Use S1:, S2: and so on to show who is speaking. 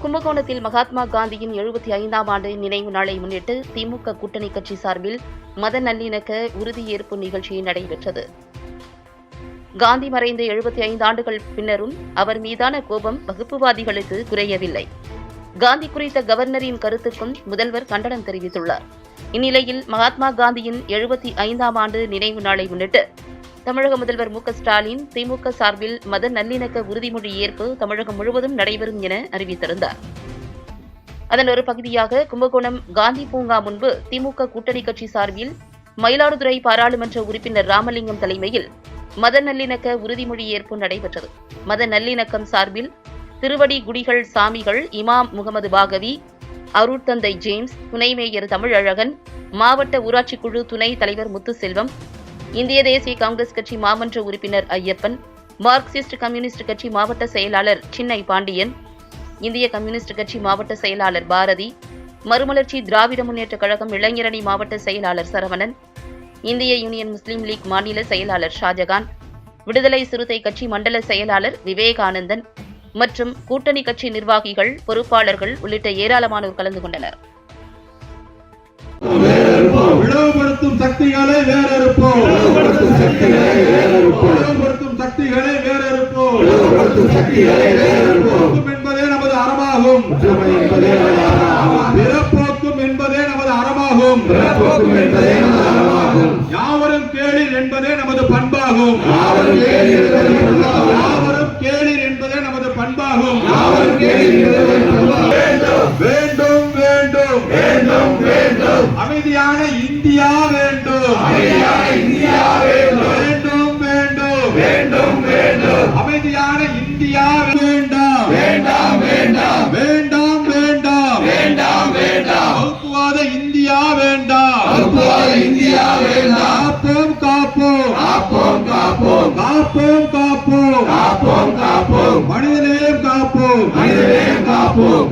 S1: கும்பகோணத்தில் மகாத்மா காந்தியின் 75ஆம் ஆண்டு நினைவு நாளை முன்னிட்டு திமுக கூட்டணி கட்சி சார்பில் மத நல்லிணக்க உறுதியேற்பு நிகழ்ச்சி நடைபெற்றது. காந்தி மறைந்த 75 ஆண்டுகள் பின்னரும் அவர் மீதான கோபம் வகுப்புவாதிகளுக்கு குறையவில்லை. காந்தி குறித்த கவர்னரின் கருத்துக்கும் முதல்வர் கண்டனம் தெரிவித்துள்ளார். இந்நிலையில் மகாத்மா காந்தியின் 75ஆம் ஆண்டு நினைவு நாளை முன்னிட்டு தமிழக முதல்வர் மு.க.ஸ்டாலின் திமுக சார்பில் மத நல்லிணக்க உறுதிமொழி ஏற்பு தமிழகம் முழுவதும் நடைபெறும் என அறிவித்திருந்தார். அதன் ஒரு பகுதியாக கும்பகோணம் காந்தி பூங்கா முன்பு திமுக கூட்டணி கட்சி சார்பில் மயிலாடுதுறை பாராளுமன்ற உறுப்பினர் ராமலிங்கம் தலைமையில் மத நல்லிணக்க உறுதிமொழி ஏற்பு நடைபெற்றது. மத நல்லிணக்கம் சார்பில் திருவடி குடிகள் சாமிகள், இமாம் முகமது பாகவி, அருட்தந்தை ஜேம்ஸ், துணை மேயர் தமிழழகன், மாவட்ட ஊராட்சிக்குழு துணைத் தலைவர் முத்துசெல்வம், இந்திய தேசிய காங்கிரஸ் கட்சி மாமன்ற உறுப்பினர் ஐயப்பன், மார்க்சிஸ்ட் கம்யூனிஸ்ட் கட்சி மாவட்ட செயலாளர் சின்னை பாண்டியன், இந்திய கம்யூனிஸ்ட் கட்சி மாவட்ட செயலாளர் பாரதி, மறுமலர்ச்சி திராவிட முன்னேற்றக் கழகம் இளைஞரணி மாவட்ட செயலாளர் சரவணன், இந்திய யூனியன் முஸ்லீம் லீக் மாநில செயலாளர் ஷாஜகான், விடுதலை சிறுத்தை கட்சி மண்டல செயலாளர் விவேகானந்தன் மற்றும் கூட்டணி கட்சி நிர்வாகிகள், பொறுப்பாளர்கள் உள்ளிட்ட ஏராளமானோர் கலந்து கொண்டனர்.
S2: பிளவுபடுத்தும் சக்திகளை வேறறுப்போம், சக்திகளை வேறறுப்போம் என்பதே நமது அறமாகும். பிறப்போக்கும் என்பதே நமது அறமாகும். யாவரும் கேளீர் என்பதே நமது பண்பாகும். யாவரும் கேளீர் என்பதே நமது பண்பாகும். வேண்டும் வேண்டும் வேண்டும் வேண்டும் அமைதியான இந்தியா வேண்டும். வேண்டும் வேண்டும் வேண்டும் வேண்டும் அமைதியான இந்தியா வேண்டாம். வேண்டாம் வேண்டாம் வேண்டாம் வேண்டாம் வேண்டாம் வேண்டாம் வகுப்புவாத இந்தியா வேண்டாம். வகுப்புவாத இந்தியா வேண்டாம். காப்போம் காப்போம் காப்போம் காப்போம் காப்போம் காப்போம் காப்போம் காப்போம் மனிதநேயம் காப்போம். மனிதநேயம் காப்போம்.